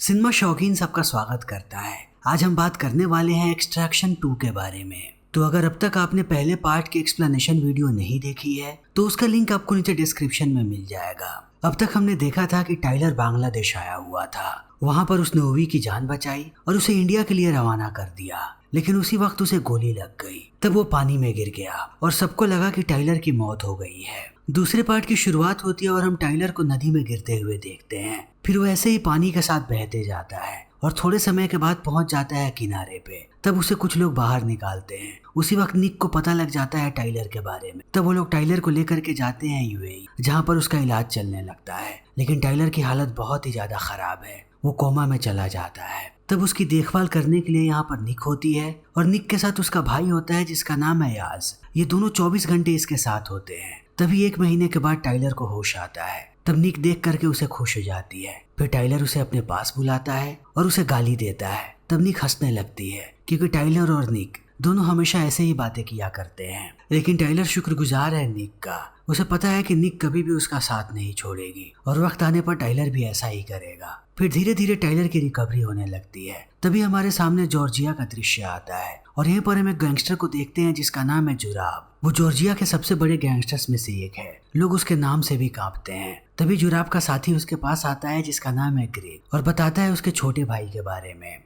Cinema शौकीन सबका स्वागत करता है। आज हम बात करने वाले हैं एक्सट्रैक्शन 2 के बारे में। तो अगर अब तक आपने पहले पार्ट की एक्सप्लेनेशन वीडियो नहीं देखी है तो उसका लिंक आपको नीचे डिस्क्रिप्शन में मिल जाएगा। अब तक हमने देखा था कि टाइलर बांग्लादेश आया हुआ था, वहाँ पर उसने ओवी की जान बचाई और उसे इंडिया के लिए रवाना कर दिया, लेकिन उसी वक्त उसे गोली लग गई। तब वो पानी में गिर गया और सबको लगा कि टाइलर की मौत हो गई है। दूसरे पार्ट की शुरुआत होती है और हम टाइलर को नदी में गिरते हुए देखते हैं। फिर वो ऐसे ही पानी के साथ बहते जाता है और थोड़े समय के बाद पहुंच जाता है किनारे पे। तब उसे कुछ लोग बाहर निकालते हैं। उसी वक्त निक को पता लग जाता है टाइलर के बारे में। तब वो लोग टाइलर को लेकर के जाते हैं यूएई, जहाँ पर उसका इलाज चलने लगता है। लेकिन टाइलर की हालत बहुत ही ज्यादा खराब है, वो कोमा में चला जाता है। तब उसकी देखभाल करने के लिए यहाँ पर निक होती है और निक के साथ उसका भाई होता है जिसका नाम है याज। ये दोनों 24 घंटे इसके साथ होते हैं। तभी 1 महीने के बाद टाइलर को होश आता है। तब निक देख करके उसे खुश हो जाती है। फिर टाइलर उसे अपने पास बुलाता है और उसे गाली देता है। तब निक हंसने लगती है क्योंकि टाइलर और निक दोनों हमेशा ऐसे ही बातें किया करते हैं। लेकिन टाइलर शुक्रगुजार है निक का। उसे पता है कि निक कभी भी उसका साथ नहीं छोड़ेगी और वक्त आने पर टाइलर भी ऐसा ही करेगा। फिर धीरे धीरे टाइलर की रिकवरी होने लगती है। तभी हमारे सामने जॉर्जिया का दृश्य आता है और यहीं पर हम एक गैंगस्टर को देखते हैं जिसका नाम है जुराब। वो जॉर्जिया के सबसे बड़े गैंगस्टर्स में से एक है। लोग उसके नाम से भी कांपते हैं। तभी जुराब का साथी उसके पास आता है जिसका नाम है ग्रेग और बताता है उसके छोटे भाई के बारे में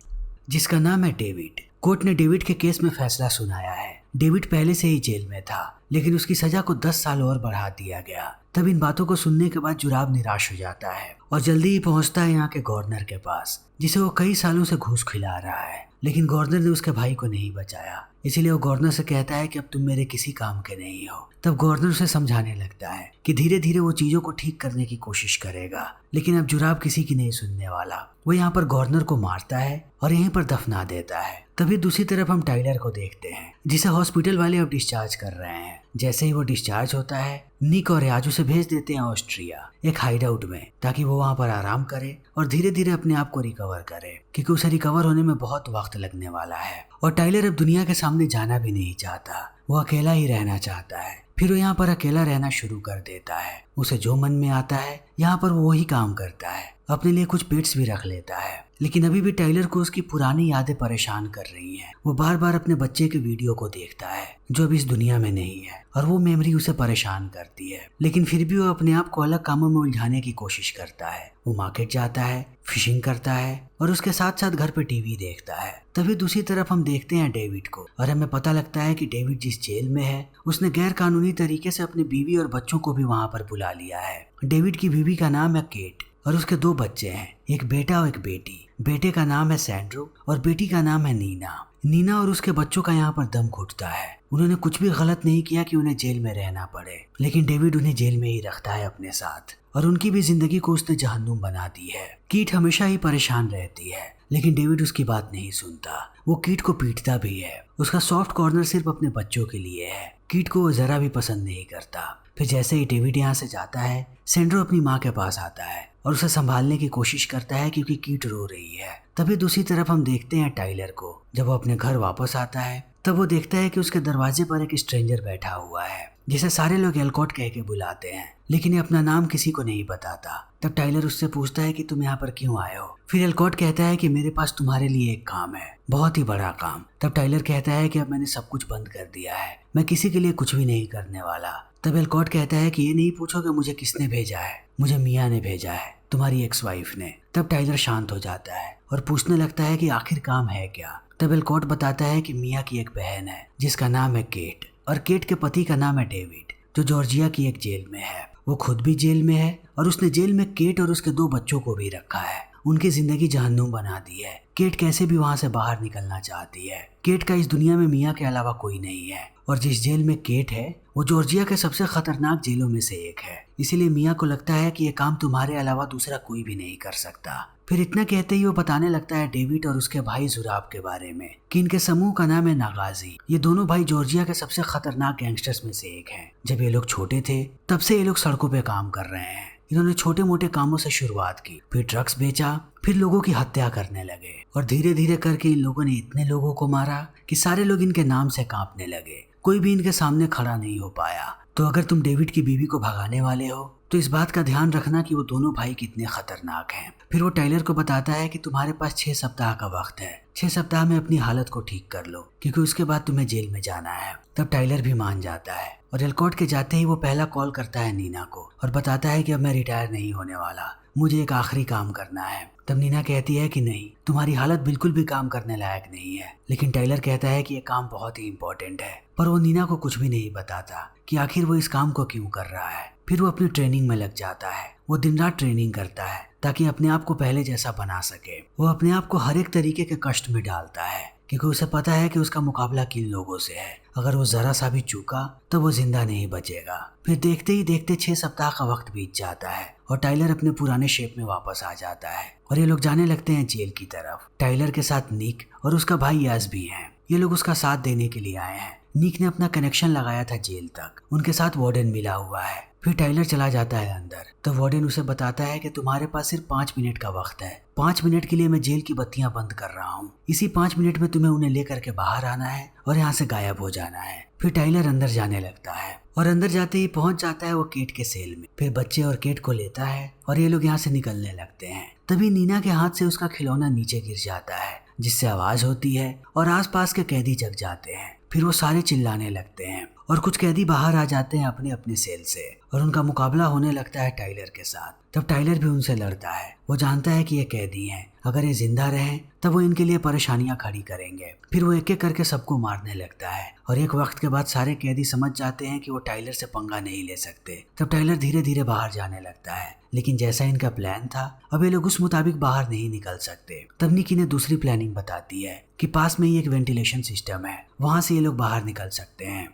जिसका नाम है डेविड। कोर्ट ने डेविड के केस में फैसला सुनाया है। डेविड पहले से ही जेल में था, लेकिन उसकी सजा को 10 साल और बढ़ा दिया गया। तब इन बातों को सुनने के बाद जुराब निराश हो जाता है और जल्दी ही पहुंचता है यहाँ के गवर्नर के पास, जिसे वो कई सालों से घूस खिला रहा है। लेकिन गवर्नर ने उसके भाई को नहीं बचाया, इसीलिए वो गवर्नर से कहता है कि अब तुम मेरे किसी काम के नहीं हो। तब गवर्नर उसे समझाने लगता है कि धीरे धीरे वो चीजों को ठीक करने की कोशिश करेगा। लेकिन अब जुराब किसी की नहीं सुनने वाला। वो यहाँ पर गवर्नर को मारता है और यहीं पर दफना देता है। तभी दूसरी तरफ हम टाइलर को देखते हैं जिसे हॉस्पिटल वाले अब डिस्चार्ज कर रहे हैं। जैसे ही वो डिस्चार्ज होता है, निक और याज उसे भेज देते हैं ऑस्ट्रिया, एक हाइडआउट में, ताकि वो वहाँ पर आराम करे और धीरे धीरे अपने आप को रिकवर करे, क्योंकि उसे रिकवर होने में बहुत वक्त लगने वाला है। और टाइलर अब दुनिया के सामने जाना भी नहीं चाहता, वो अकेला ही रहना चाहता है। फिर वो यहाँ पर अकेला रहना शुरू कर देता है। उसे जो मन में आता है यहाँ पर वो वही काम करता है। अपने लिए कुछ पेट्स भी रख लेता है। लेकिन अभी भी टाइलर को उसकी पुरानी यादें परेशान कर रही हैं। वो बार बार अपने बच्चे के वीडियो को देखता है जो अब इस दुनिया में नहीं है और वो मेमोरी उसे परेशान करती है। लेकिन फिर भी वो अपने आप को अलग कामों में उलझाने की कोशिश करता है। वो मार्केट जाता है, फिशिंग करता है और उसके साथ साथ घर पे टीवी देखता है। तभी दूसरी तरफ हम देखते हैं डेविड को और हमें पता लगता है कि डेविड जिस जेल में है उसने गैर कानूनी तरीके से अपनी बीवी और बच्चों को भी वहाँ पर बुला लिया है। डेविड की बीवी का नाम है केट और उसके 2 बच्चे हैं, एक बेटा और एक बेटी। बेटे का नाम है सैंड्रो और बेटी का नाम है नीना। नीना और उसके बच्चों का यहाँ पर दम घुटता है। उन्होंने कुछ भी गलत नहीं किया कि उन्हें जेल में रहना पड़े, लेकिन डेविड उन्हें जेल में ही रखता है अपने साथ और उनकी भी जिंदगी को उसने जहन्नुम बना दी है। कीट हमेशा ही परेशान रहती है, लेकिन डेविड उसकी बात नहीं सुनता। वो कीट को पीटता भी है। उसका सॉफ्ट कॉर्नर सिर्फ अपने बच्चों के लिए है। कीट को वो जरा भी पसंद नहीं करता। फिर जैसे ही डेविड यहाँ से जाता है, सैंड्रो अपनी माँ के पास आता है और उसे संभालने की कोशिश करता है क्योंकि कीट रो रही है। तभी दूसरी तरफ हम देखते हैं टाइलर को। जब वो अपने घर वापस आता है तब वो देखता है कि उसके दरवाजे पर एक स्ट्रेंजर बैठा हुआ है जिसे सारे लोग एल्कॉट कह के बुलाते हैं, लेकिन ये अपना नाम किसी को नहीं बताता। तब टाइलर उससे पूछता है कि तुम यहाँ पर क्यों आए हो। फिर एल्कॉट कहता है कि मेरे पास तुम्हारे लिए एक काम है, बहुत ही बड़ा काम। तब टाइलर कहता है कि अब मैंने सब कुछ बंद कर दिया है, मैं किसी के लिए कुछ भी नहीं करने वाला। तब एल्कॉट कहता है कि ये नहीं पूछोगे मुझे किसने भेजा है, मुझे मिया ने भेजा है, तुम्हारी एक्स वाइफ ने। तब टाइलर शांत हो जाता है और पूछने लगता है कि आखिर काम है क्या। तब एल्कॉट बताता है कि मिया की एक बहन है जिसका नाम है केट और केट के पति का नाम है डेविड, जो जॉर्जिया की एक जेल में है। वो खुद भी जेल में है और उसने जेल में केट और उसके 2 बच्चों को भी रखा है। उनकी जिंदगी जहन्नुम बना दी है। केट कैसे भी वहां से बाहर निकलना चाहती है। केट का इस दुनिया में मिया के अलावा कोई नहीं है और जिस जेल में केट है वो जॉर्जिया के सबसे खतरनाक जेलों में से एक है। इसीलिए मिया को लगता है कि ये काम तुम्हारे अलावा दूसरा कोई भी नहीं कर सकता। फिर इतना कहते ही वो बताने लगता है डेविड और उसके भाई जुराब के बारे में कि इनके समूह का नाम है नागाजी। ये दोनों भाई जॉर्जिया के सबसे खतरनाक गैंगस्टर्स में से एक हैं। जब ये लोग छोटे थे तब से ये लोग सड़कों पे काम कर रहे हैं। इन्होंने छोटे मोटे कामों से शुरुआत की, फिर ड्रग्स बेचा, फिर लोगों की हत्या करने लगे और धीरे धीरे करके इन लोगों ने इतने लोगों को मारा कि सारे लोग इनके नाम से कांपने लगे। कोई भी इनके सामने खड़ा नहीं हो पाया। तो अगर तुम डेविड की बीवी को भगाने वाले हो तो इस बात का ध्यान रखना कि वो दोनों भाई कितने खतरनाक हैं। फिर वो टाइलर को बताता है कि तुम्हारे पास 6 सप्ताह का वक्त है, 6 सप्ताह में अपनी हालत को ठीक कर लो क्योंकि उसके बाद तुम्हें जेल में जाना है। तब टाइलर भी मान जाता है और एलकॉट के जाते ही वो पहला कॉल करता है नीना को और बताता है कि अब मैं रिटायर नहीं होने वाला, मुझे एक आखिरी काम करना है। तब नीना कहती है कि नहीं, तुम्हारी हालत बिल्कुल भी काम करने लायक नहीं है। लेकिन टाइलर कहता है कि ये काम बहुत ही इम्पोर्टेंट है, पर वो नीना को कुछ भी नहीं बताता कि आखिर वो इस काम को क्यों कर रहा है। फिर वो अपनी ट्रेनिंग में लग जाता है। वो दिन रात ट्रेनिंग करता है ताकि अपने आप को पहले जैसा बना सके। वो अपने आप को हर एक तरीके के कष्ट में डालता है क्योंकि उसे पता है कि उसका मुकाबला किन लोगों से है। अगर वो जरा सा भी चूका तो वो जिंदा नहीं बचेगा। फिर देखते ही देखते 6 सप्ताह का वक्त बीत जाता है और टाइलर अपने पुराने शेप में वापस आ जाता है और ये लोग जाने लगते हैं जेल की तरफ। टाइलर के साथ निक और उसका भाई यास भी हैं। ये लोग उसका साथ देने के लिए आए हैं। निक ने अपना कनेक्शन लगाया था जेल तक, उनके साथ वार्डन मिला हुआ है। फिर टाइलर चला जाता है अंदर तो वार्डन उसे बताता है कि तुम्हारे पास सिर्फ 5 मिनट का वक्त है। 5 मिनट के लिए मैं जेल की बत्तियां बंद कर रहा हूँ। इसी 5 मिनट में तुम्हें उन्हें लेकर के बाहर आना है और यहाँ से गायब हो जाना है। फिर टाइलर अंदर जाने लगता है और अंदर जाते ही पहुंच जाता है वो केट के सेल में। फिर बच्चे और केट को लेता है और ये लोग यहाँ से निकलने लगते हैं। तभी नीना के हाथ से उसका खिलौना नीचे गिर जाता है जिससे आवाज होती है और आसपास के कैदी जग जाते हैं। फिर वो सारे चिल्लाने लगते हैं और कुछ कैदी बाहर आ जाते हैं अपने अपने सेल से और उनका मुकाबला होने लगता है टाइलर के साथ। तब टाइलर भी उनसे लड़ता है। वो जानता है कि ये कैदी हैं, अगर ये जिंदा रहें तब वो इनके लिए परेशानियां खड़ी करेंगे। फिर वो एक एक करके सबको मारने लगता है और एक वक्त के बाद सारे कैदी समझ जाते हैं कि वो टाइलर से पंगा नहीं ले सकते। तब टाइलर धीरे धीरे बाहर जाने लगता है, लेकिन जैसा इनका प्लान था अब ये लोग उस मुताबिक बाहर नहीं निकल सकते। तब निक इन्हें दूसरी प्लानिंग बताती है कि पास में ही एक वेंटिलेशन सिस्टम है, वहां से ये लोग बाहर निकल सकते हैं।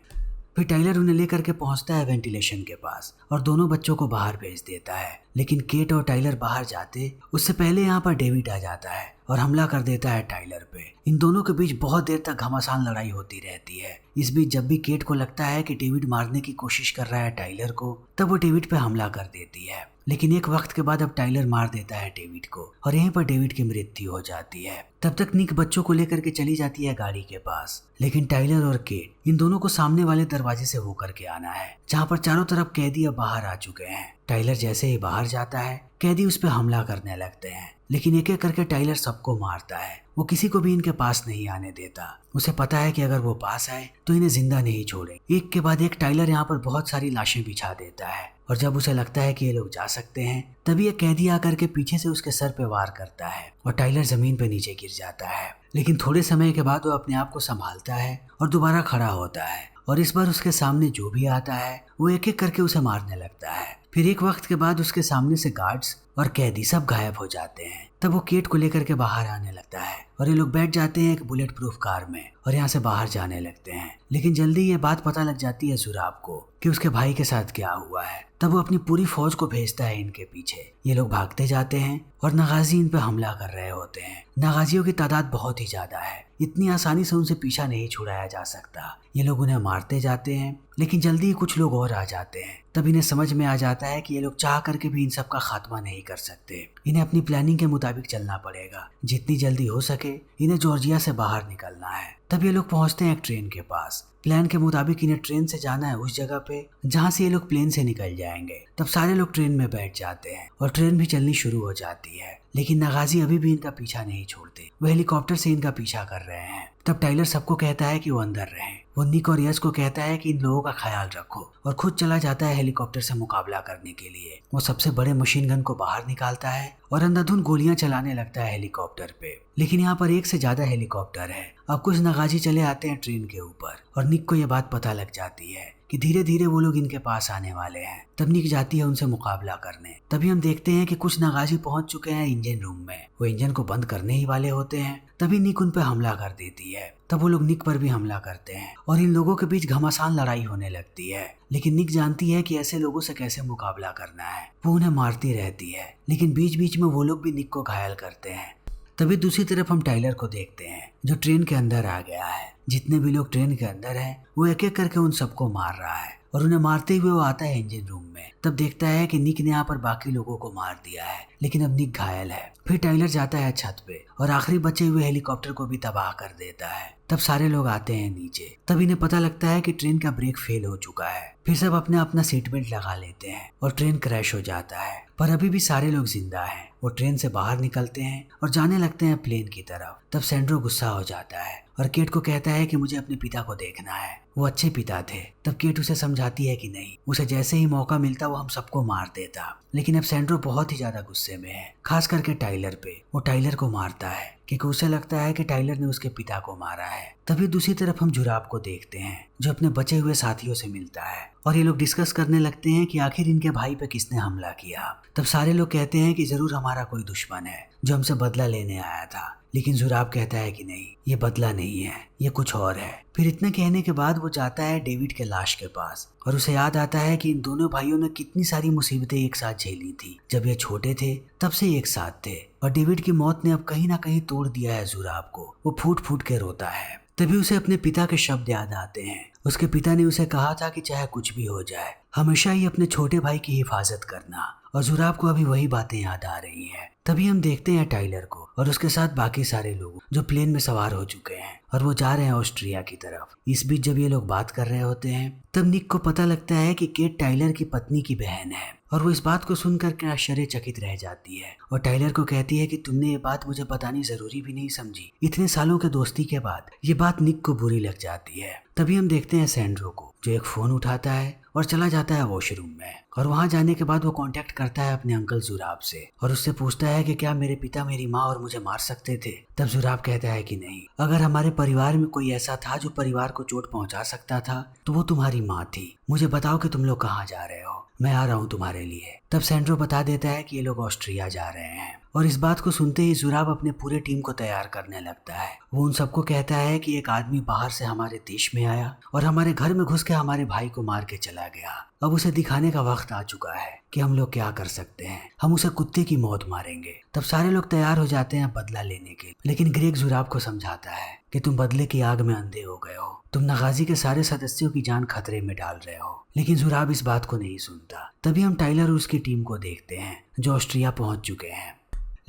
फिर टाइलर उन्हें लेकर के पहुंचता है वेंटिलेशन के पास और दोनों बच्चों को बाहर भेज देता है। लेकिन केट और टाइलर बाहर जाते उससे पहले यहाँ पर डेविड आ जाता है और हमला कर देता है टाइलर पे। इन दोनों के बीच बहुत देर तक घमासान लड़ाई होती रहती है। इस बीच जब भी केट को लगता है कि डेविड मारने की कोशिश कर रहा है टाइलर को, तब वो डेविड पे हमला कर देती है। लेकिन एक वक्त के बाद अब टाइलर मार देता है डेविड को और यहीं पर डेविड की मृत्यु हो जाती है। तब तक निक बच्चों को लेकर के चली जाती है गाड़ी के पास, लेकिन टाइलर और केट इन दोनों को सामने वाले दरवाजे से होकर के आना है जहाँ पर चारों तरफ कैदी अब बाहर आ चुके हैं। टाइलर जैसे ही बाहर जाता है कैदी उस पर हमला करने लगते हैं, लेकिन एक एक करके टाइलर सबको मारता है। वो किसी को भी इनके पास नहीं आने देता। उसे पता है कि अगर वो पास आए तो इन्हें जिंदा नहीं छोड़े। एक के बाद एक टाइलर यहाँ पर बहुत सारी लाशें बिछा देता है और जब उसे लगता है कि ये लोग जा सकते हैं तभी एक कैदी आकर के पीछे से उसके सर पे वार करता है और टाइलर जमीन पे नीचे गिर जाता है। लेकिन थोड़े समय के बाद वो अपने आप को संभालता है और दोबारा खड़ा होता है और इस बार उसके सामने जो भी आता है वो एक एक करके उसे मारने लगता है। फिर एक वक्त के बाद उसके सामने से गार्ड्स और कैदी सब गायब हो जाते हैं। तब वो केट को लेकर के बाहर आने लगता है और ये लोग बैठ जाते हैं एक बुलेट प्रूफ कार में और यहाँ से बाहर जाने लगते हैं। लेकिन जल्दी ये बात पता लग जाती है जुराब को कि उसके भाई के साथ क्या हुआ है। तब वो अपनी पूरी फौज को भेजता है इनके पीछे। ये लोग भागते जाते हैं और नगाजी इन पे हमला कर रहे होते हैं। नगाजियों की तादाद बहुत ही ज्यादा है, इतनी आसानी से उनसे पीछा नहीं छुड़ाया जा सकता। ये लोग उन्हें मारते जाते हैं, लेकिन जल्दी ही कुछ लोग और आ जाते हैं। तब इन्हें समझ में आ जाता है कि ये लोग चाह करके भी इन सब का खात्मा नहीं कर सकते। इन्हें अपनी प्लानिंग के मुताबिक चलना पड़ेगा। जितनी जल्दी हो सके इन्हें जॉर्जिया से बाहर निकलना है। तब ये लोग पहुंचते हैं एक ट्रेन के पास। प्लान के मुताबिक इन्हें ट्रेन से जाना है उस जगह पे जहाँ से ये लोग प्लेन से निकल जाएंगे। तब सारे लोग ट्रेन में बैठ जाते हैं और ट्रेन भी चलनी शुरू हो जाती है। लेकिन नगाजी अभी भी इनका पीछा नहीं छोड़ते, वो हेलीकॉप्टर से इनका पीछा कर रहे हैं। तब टाइलर सबको कहता है कि वो अंदर रहें। वो निक और यस को कहता है कि इन लोगों का ख्याल रखो और खुद चला जाता है हेलीकॉप्टर से मुकाबला करने के लिए। वो सबसे बड़े मशीन गन को बाहर निकालता है और अंधाधुंध गोलियां चलाने लगता है हेलीकॉप्टर पे। लेकिन यहाँ पर एक से ज्यादा हेलीकॉप्टर है। अब कुछ नगाजी चले आते हैं ट्रेन के ऊपर और निक को ये बात पता लग जाती है कि धीरे धीरे वो लोग इनके पास आने वाले हैं। तब निक जाती है उनसे मुकाबला करने। तभी हम देखते हैं कि कुछ नगाजी पहुंच चुके हैं इंजन रूम में। वो इंजन को बंद करने ही वाले होते हैं, तभी निक उन पे हमला कर देती है। तब वो लोग निक पर भी हमला करते हैं और इन लोगों के बीच घमासान लड़ाई होने लगती है। लेकिन निक जानती है कि ऐसे लोगों से कैसे मुकाबला करना है। वो उन्हें मारती रहती है, लेकिन बीच बीच में वो लोग भी निक को घायल करते हैं। तभी दूसरी तरफ हम टाइलर को देखते हैं जो ट्रेन के अंदर आ गया है। जितने भी लोग ट्रेन के अंदर हैं वो एक एक करके उन सबको मार रहा है और उन्हें मारते हुए वो आता है इंजन रूम में। तब देखता है कि निक ने यहाँ पर बाकी लोगों को मार दिया है, लेकिन अब निक घायल है। फिर टाइलर जाता है छत पे और आखिरी बचे हुए हेलीकॉप्टर को भी तबाह कर देता है। तब सारे लोग आते हैं नीचे। तब इन्हें पता लगता है कि ट्रेन का ब्रेक फेल हो चुका है। फिर सब अपना अपना सीट बेल्ट लगा लेते हैं और ट्रेन क्रैश हो जाता है। पर अभी भी सारे लोग जिंदा हैं वो ट्रेन से बाहर निकलते हैं और जाने लगते हैं प्लेन की तरफ। तब सैंड्रो गुस्सा हो जाता है और केट को कहता है कि मुझे अपने पिता को देखना है, वो अच्छे पिता थे। तब केट उसे समझाती है कि नहीं, उसे जैसे ही मौका मिलता वो हम सबको मार देता। लेकिन अब सैंड्रो बहुत ही ज्यादा गुस्से में है, खास करके टाइलर पे। वो टाइलर को मारता है क्योंकि उसे लगता है कि टाइलर ने उसके पिता को मारा है। तभी दूसरी तरफ हम जुराब को देखते हैं जो अपने बचे हुए साथियों से मिलता है और ये लोग डिस्कस करने लगते हैं कि आखिर इनके भाई पे किसने हमला किया। तब सारे लोग कहते हैं कि जरूर हमारा कोई दुश्मन है जो हमसे बदला लेने आया था। लेकिन जुराब कहता है कि नहीं, ये बदला नहीं है, ये कुछ और है। फिर इतने कहने के बाद वो जाता है डेविड के लाश के पास और उसे याद आता है कि इन दोनों भाइयों ने कितनी सारी मुसीबतें एक साथ झेली थी। जब ये छोटे थे तब से एक साथ थे और डेविड की मौत ने अब कहीं ना कहीं तोड़ दिया है जुराब को। वो फूट फूट के रोता है। तभी उसे अपने पिता के शब्द याद आते हैं। उसके पिता ने उसे कहा था कि चाहे कुछ भी हो जाए हमेशा ही अपने छोटे भाई की हिफाजत करना, और जुराब को अभी वही बातें याद आ रही हैं। तभी हम देखते हैं टाइलर को और उसके साथ बाकी सारे लोग जो प्लेन में सवार हो चुके हैं और वो जा रहे हैं ऑस्ट्रिया की तरफ। इस बीच जब ये लोग बात कर रहे होते हैं तब निक को पता लगता है कि केट टाइलर की पत्नी की बहन है और वो इस बात को सुनकर के आश्चर्यचकित रह जाती है और टाइलर को कहती है कि तुमने ये बात मुझे बतानी जरूरी भी नहीं समझी। इतने सालों के दोस्ती के बाद ये बात निक को बुरी लग जाती है। तभी हम देखते हैं सैंड्रो को जो एक फोन उठाता है और चला जाता है वॉशरूम में, और वहां जाने के बाद वो कांटेक्ट करता है अपने अंकल जुराब से और उससे पूछता है कि क्या मेरे पिता मेरी माँ और मुझे मार सकते थे। तब जुराब कहता है कि नहीं, अगर हमारे परिवार में कोई ऐसा था जो परिवार को चोट पहुंचा सकता था तो वो तुम्हारी माँ थी। मुझे बताओ कि तुम लोग कहाँ जा रहे हो, मैं आ रहा हूँ तुम्हारे लिए। तब सैंड्रो बता देता है कि ये लोग ऑस्ट्रिया जा रहे हैं और इस बात को सुनते ही जुराब अपने पूरे टीम को तैयार करने लगता है। वो उन सबको कहता है कि एक आदमी बाहर से हमारे देश में आया और हमारे घर में घुस के हमारे भाई को मार के चला गया। अब उसे दिखाने का वक्त आ चुका है कि हम लोग क्या कर सकते हैं, हम उसे कुत्ते की मौत मारेंगे। तब सारे लोग तैयार हो जाते हैं बदला लेने के, लेकिन ग्रेग जुराब को समझाता है कि तुम बदले की आग में अंधे हो गए हो, तुम नगाजी के सारे सदस्यों की जान खतरे में डाल रहे हो। लेकिन जुराब इस बात को नहीं सुनता। तभी हम टाइलर और उसकी टीम को देखते हैं जो ऑस्ट्रिया पहुंच चुके हैं,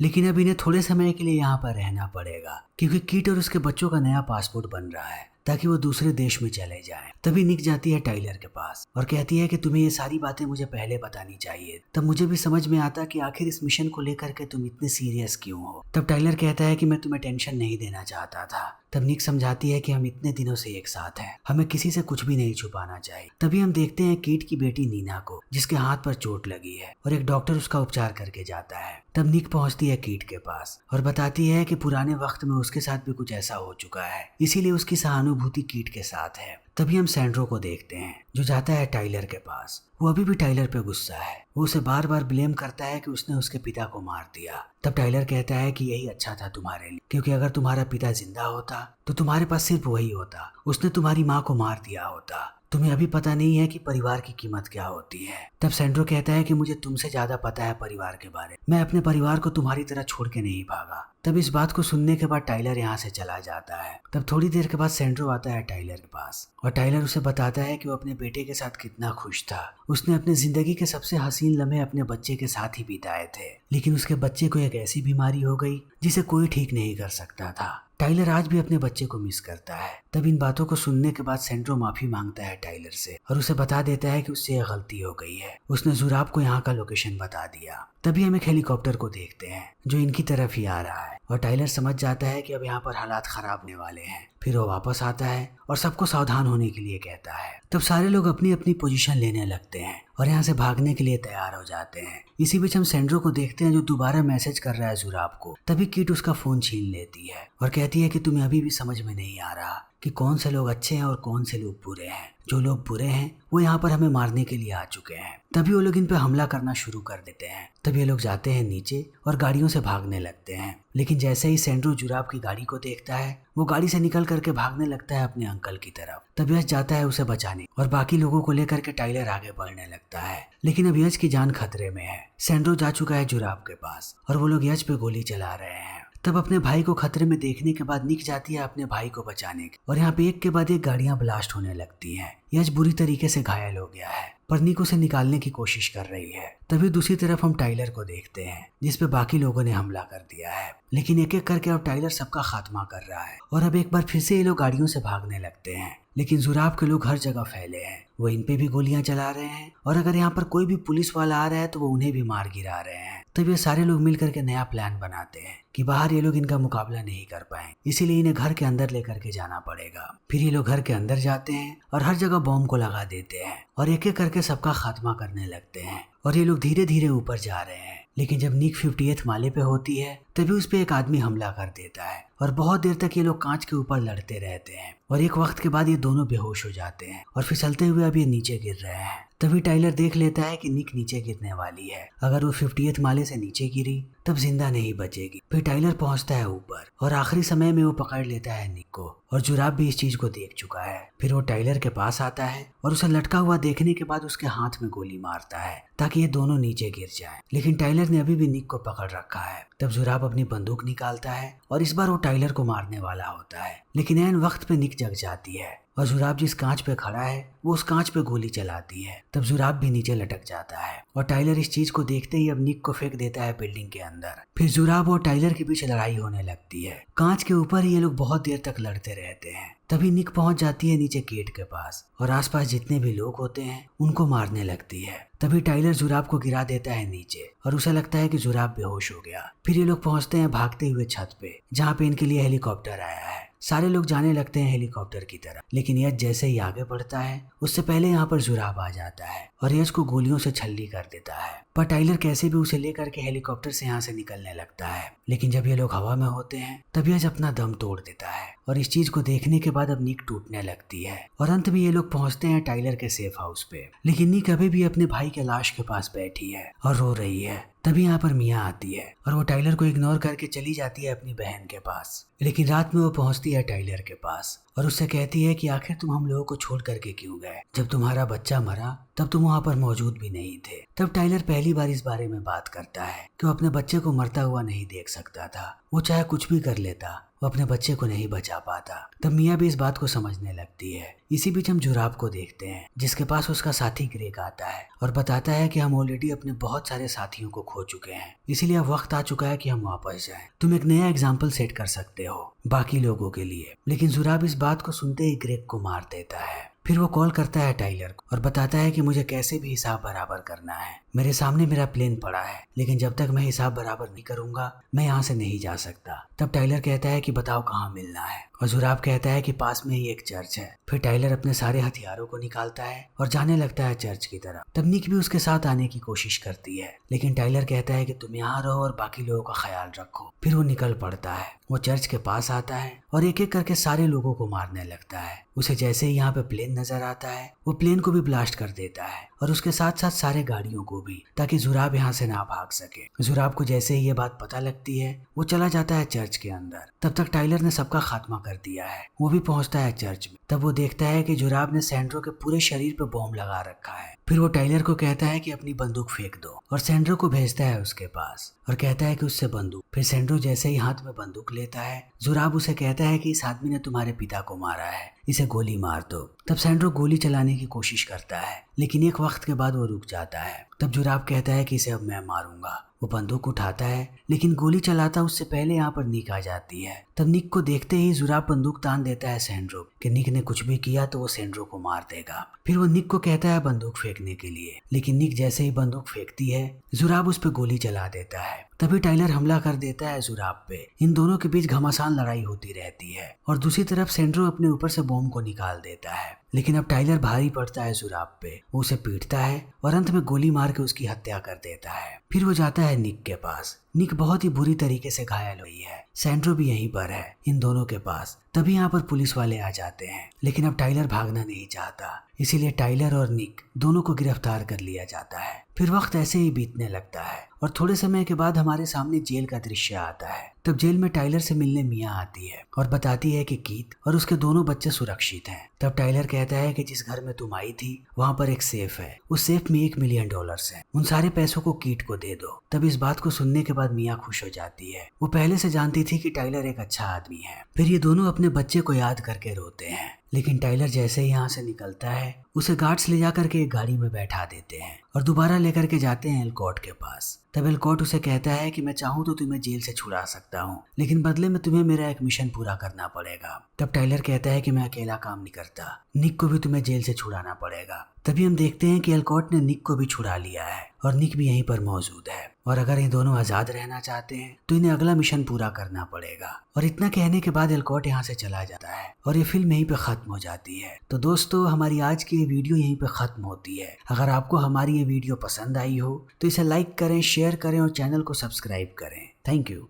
लेकिन अब इन्हें थोड़े समय के लिए यहाँ पर रहना पड़ेगा क्योंकि कीट और उसके बच्चों का नया पासपोर्ट बन रहा है ताकि वो दूसरे देश में चले जाएं। तभी निक जाती है टाइलर के पास और कहती है कि तुम्हें ये सारी बातें मुझे पहले बतानी चाहिए, तब मुझे भी समझ में आता कि आखिर इस मिशन को लेकर के तुम इतने सीरियस क्यों हो। तब टाइलर कहता है कि मैं तुम्हें टेंशन नहीं देना चाहता था। तब निक समझाती है कि हम इतने दिनों से एक साथ हैं, हमें किसी से कुछ भी नहीं छुपाना चाहिए। तभी हम देखते हैं कीट की बेटी नीना को जिसके हाथ पर चोट लगी है और एक डॉक्टर उसका उपचार करके जाता है। तब निक पहुंचती है कीट के पास और बताती है कि पुराने वक्त में उसके साथ भी कुछ ऐसा हो चुका है, इसीलिए उसकी सहानुभूति कीट के साथ है। तभी हम सैंड्रो को देखते हैं जो जाता है टाइलर के पास। वो अभी भी टाइलर पे गुस्सा है, वो उसे बार बार ब्लेम करता है कि उसने उसके पिता को मार दिया। तब टाइलर कहता है कि यही अच्छा था तुम्हारे लिए, क्योंकि अगर तुम्हारा पिता जिंदा होता तो तुम्हारे पास सिर्फ वही होता, उसने तुम्हारी माँ को मार दिया होता। तुम्हें अभी पता नहीं है कि परिवार की कीमत क्या होती है। तब सैंड्रो कहता है कि मुझे तुमसे ज्यादा पता है परिवार के बारे में, मैं अपने परिवार को तुम्हारी तरह छोड़ के नहीं भागा। तब इस बात को सुनने के बाद टाइलर यहाँ से चला जाता है। तब थोड़ी देर के बाद सैंड्रो आता है टाइलर के पास और टाइलर उसे बताता है कि वो अपने बेटे के साथ कितना खुश था। उसने अपनी जिंदगी के सबसे हसीन लम्हे अपने बच्चे के साथ ही बिताए थे, लेकिन उसके बच्चे को एक ऐसी बीमारी हो गई जिसे कोई ठीक नहीं कर सकता था। टाइलर आज भी अपने बच्चे को मिस करता है। तब इन बातों को सुनने के बाद सैंड्रो माफी मांगता है टाइलर से और उसे बता देता है कि उससे यह गलती हो गई है, उसने जुराब को यहाँ का लोकेशन बता दिया। तभी हम एक हेलीकॉप्टर को देखते हैं जो इनकी तरफ ही आ रहा है और टाइलर समझ जाता है कि अब यहाँ पर हालात खराब होने वाले हैं। फिर वो वापस आता है और सबको सावधान होने के लिए कहता है। तब सारे लोग अपनी अपनी पोजीशन लेने लगते हैं और यहाँ से भागने के लिए तैयार हो जाते हैं। इसी बीच हम सैंड्रो को देखते हैं जो दोबारा मैसेज कर रहा है जुराब को। तभी कीट उसका फोन छीन लेती है और कहती है कि तुम्हें अभी भी समझ में नहीं आ रहा कि कौन से लोग अच्छे हैं और कौन से लोग बुरे हैं। जो लोग बुरे हैं वो यहाँ पर हमें मारने के लिए आ चुके हैं। तभी वो लोग इन पे हमला करना शुरू कर देते हैं। तभी ये लोग जाते हैं नीचे और गाड़ियों से भागने लगते हैं, लेकिन जैसे ही सैंड्रो जुराब की गाड़ी को देखता है वो गाड़ी से निकल करके भागने लगता है अपने अंकल की तरफ। तब यश जाता है उसे बचाने और बाकी लोगों को लेकर के टाइलर आगे बढ़ने लगता है, लेकिन अब यश की जान खतरे में है। सैंड्रो जा चुका है जुराब के पास और वो लोग यश पे गोली चला रहे हैं। तब अपने भाई को खतरे में देखने के बाद निक जाती है अपने भाई को बचाने के और यहाँ पे एक के बाद एक गाड़ियां ब्लास्ट होने लगती हैं। यश बुरी तरीके से घायल हो गया है पर निक उसे निकालने की कोशिश कर रही है। तभी दूसरी तरफ हम टाइलर को देखते हैं जिस पे बाकी लोगों ने हमला कर दिया है, लेकिन एक एक करके अब टाइलर सबका खात्मा कर रहा है और अब एक बार फिर से ये लोग गाड़ियों से भागने लगते हैं। लेकिन जुराब के लोग हर जगह फैले हैं, वो इन पे भी गोलियां चला रहे हैं और अगर यहाँ पर कोई भी पुलिस वाला आ रहा है तो वो उन्हें भी मार गिरा रहे हैं। तब ये सारे लोग मिल करके नया प्लान बनाते हैं कि बाहर ये लोग इनका मुकाबला नहीं कर पाए, इसीलिए इन्हें घर के अंदर लेकर के जाना पड़ेगा। फिर ये लोग घर के अंदर जाते हैं और हर जगह बॉम्ब को लगा देते हैं और एक एक करके सबका खात्मा करने लगते हैं और ये लोग धीरे धीरे ऊपर जा रहे हैं। लेकिन जब निक 50th माले पे होती है तभी उस पे एक आदमी हमला कर देता है और बहुत देर तक ये लोग कांच के ऊपर लड़ते रहते हैं और एक वक्त के बाद ये दोनों बेहोश हो जाते हैं और फिसलते हुए अब ये नीचे गिर रहे हैं। तभी टाइलर देख लेता है कि निक नीचे गिरने वाली है, अगर वो 50th माले से नीचे गिरी तब जिंदा नहीं बचेगी। फिर टाइलर पहुंचता है ऊपर और आखिरी समय में वो पकड़ लेता है निक को और जुराब भी इस चीज को देख चुका है। फिर वो टाइलर के पास आता है और उसे लटका हुआ देखने के बाद उसके हाथ में गोली मारता है ताकि ये दोनों नीचे गिर जाएं। लेकिन टाइलर ने अभी भी निक को पकड़ रखा है। तब जुराब अपनी बंदूक निकालता है और इस बार वो टाइलर को मारने वाला होता है, लेकिन ऐन वक्त पे निक जग जाती है और जुराब जिस कांच पे खड़ा है वो उस कांच पे गोली चलाती है। तब जुराब भी नीचे लटक जाता है और टाइलर इस चीज को देखते ही अब निक को फेंक देता है बिल्डिंग के अंदर। फिर जुराब और टाइलर के बीच लड़ाई होने लगती है। कांच के ऊपर ये लोग बहुत देर तक लड़ते रहते हैं। तभी निक पहुंच जाती है नीचे गेट के पास और आसपास जितने भी लोग होते हैं उनको मारने लगती है। तभी टाइलर जुराब को गिरा देता है नीचे और उसे लगता है कि जुराब बेहोश हो गया। फिर ये लोग पहुंचते हैं भागते हुए छत पे जहाँ पे इनके लिए हेलीकॉप्टर आया है। सारे लोग जाने लगते हैं हेलीकॉप्टर की तरफ, लेकिन यश जैसे ही आगे बढ़ता है उससे पहले यहाँ पर जुराब आ जाता है और यश को गोलियों से छल्ली कर देता है। पर टाइलर कैसे भी उसे लेकर के हेलीकॉप्टर से यहाँ से निकलने लगता है। लेकिन जब ये लोग हवा में होते हैं तब यश अपना दम तोड़ देता है और इस चीज को देखने के बाद अब निक टूटने लगती है और अंत में ये लोग पहुंचते हैं टाइलर के सेफ हाउस पे। लेकिन निक अभी भी अपने भाई के लाश के पास बैठी है और रो रही है। तभी यहाँ पर मिया आती है और वो टाइलर को इग्नोर करके चली जाती है अपनी बहन के पास। लेकिन रात में वो पहुंचती है टाइलर के पास और उससे कहती है कि आखिर तुम हम लोगों को छोड़ करके क्यों गए? जब तुम्हारा बच्चा मरा तब तुम वहाँ पर मौजूद भी नहीं थे। तब टाइलर पहली बार इस बारे में बात करता है कि वो अपने बच्चे को मरता हुआ नहीं देख सकता था। वो चाहे कुछ भी कर लेता, वो अपने बच्चे को नहीं बचा पाता। तब मिया भी इस बात को समझने लगती है। इसी बीच हम जुराब को देखते हैं जिसके पास उसका साथी ग्रेग आता है और बताता है कि हम ऑलरेडी अपने बहुत सारे साथियों को खो चुके हैं, इसीलिए अब वक्त आ चुका है कि हम वापस जाएं। तुम एक नया एग्जाम्पल सेट कर सकते हो बाकी लोगों के लिए। लेकिन जुराब इस बात को सुनते ही ग्रेग को मार देता है। फिर वो कॉल करता है टाइलर को और बताता है कि मुझे कैसे भी हिसाब बराबर करना है। मेरे सामने मेरा प्लेन पड़ा है, लेकिन जब तक मैं हिसाब बराबर नहीं करूंगा मैं यहाँ से नहीं जा सकता। तब टाइलर कहता है कि बताओ कहाँ मिलना है और जुराब कहता है कि पास में ही एक चर्च है। फिर टाइलर अपने सारे हथियारों को निकालता है और जाने लगता है चर्च की तरफ। तब निक भी उसके साथ आने की कोशिश करती है, लेकिन टाइलर कहता है कि तुम यहाँ रहो और बाकी लोगों का ख्याल रखो। फिर वो निकल पड़ता है। वो चर्च के पास आता है और एक एक करके सारे लोगों को मारने लगता है। उसे जैसे ही यहाँ पे प्लेन नजर आता है वो प्लेन को भी ब्लास्ट कर देता है और उसके साथ साथ सारे गाड़ियों को भी, ताकि जुराब यहाँ से ना भाग सके। जुराब को जैसे ही ये बात पता लगती है वो चला जाता है चर्च के अंदर। तब तक टाइलर ने सबका खात्मा कर दिया है। वो भी पहुंचता है चर्च में। तब वो देखता है कि जुराब ने सैंड्रो के पूरे शरीर पे बॉम्ब लगा रखा है। फिर वो टाइलर को कहता है कि अपनी बंदूक फेंक दो और सैंड्रो को भेजता है उसके पास और कहता है कि उससे बंदूक। फिर सैंड्रो जैसे ही हाथ में बंदूक लेता है जुराब उसे कहता है कि इस आदमी ने तुम्हारे पिता को मारा है, इसे गोली मार दो। तब सैंड्रो गोली चलाने की कोशिश करता है, लेकिन एक वक्त के बाद वो रुक जाता है। तब जुराब कहता है कि इसे अब मैं मारूंगा। वो बंदूक उठाता है, लेकिन गोली चलाता उससे पहले यहाँ पर निक आ जाती है। तब निक को देखते ही जुराब बंदूक तान देता है सैंड्रो कि निक ने कुछ भी किया तो वो सैंड्रो को मार देगा। फिर वो निक को कहता है बंदूक फेंकने के लिए, लेकिन निक जैसे ही बंदूक फेंकती है जुराब उस पर गोली चला देता है। तभी टाइलर हमला कर देता है जुराब पे। इन दोनों के बीच घमासान लड़ाई होती रहती है और दूसरी तरफ सैंड्रो अपने ऊपर से बॉम्ब को निकाल देता है। लेकिन अब टाइलर भारी पड़ता है जुराब पे। वो उसे पीटता है और अंत में गोली मार के उसकी हत्या कर देता है। फिर वो जाता है निक के पास। निक बहुत ही बुरी तरीके से घायल हुई है। सैंड्रो भी यहीं पर है इन दोनों के पास। तभी यहाँ पर पुलिस वाले आ जाते हैं, लेकिन अब टाइलर भागना नहीं चाहता, इसीलिए टाइलर और निक दोनों को गिरफ्तार कर लिया जाता है। फिर वक्त ऐसे ही बीतने लगता है और थोड़े समय के बाद हमारे सामने जेल का दृश्य आता है। तब जेल में टाइलर से मिलने मिया आती है और बताती है कि कीथ और उसके दोनों बच्चे सुरक्षित हैं। तब टाइलर कहता है कि जिस घर में तुम आई थी वहाँ पर एक सेफ है, उस सेफ में $1 मिलियन है, उन सारे पैसों को कीथ को दे दो। तब इस बात को सुनने के बाद मिया खुश हो जाती है। वो पहले से जानती थी कि टाइलर एक अच्छा आदमी है। फिर ये दोनों अपने बच्चे को याद करके रोते हैं, लेकिन टाइलर जैसे ही यहाँ से निकलता है उसे गार्ड्स ले जाकर के एक गाड़ी में बैठा देते हैं और दोबारा लेकर के जाते हैं एलकॉट के पास। तब एलकॉट उसे कहता है कि मैं चाहूँ तो तुम्हें जेल से छुड़ा सकता हूँ, लेकिन बदले में तुम्हें मेरा एक मिशन पूरा करना पड़ेगा। तब टाइलर कहता है कि मैं अकेला काम नहीं करता, निक को भी तुम्हें जेल से छुड़ाना पड़ेगा। तभी हम देखते हैं कि एलकॉट ने निक को भी छुड़ा लिया है और निक भी यहीं पर मौजूद है, और अगर ये दोनों आजाद रहना चाहते हैं तो इन्हें अगला मिशन पूरा करना पड़ेगा। और इतना कहने के बाद एलकॉट यहाँ से चला जाता है और ये फिल्म यहीं पे खत्म हो जाती है। तो दोस्तों, हमारी आज की ये वीडियो यहीं पे खत्म होती है। अगर आपको हमारी ये वीडियो पसंद आई हो तो इसे लाइक करें, शेयर करें और चैनल को सब्सक्राइब करें। Thank you.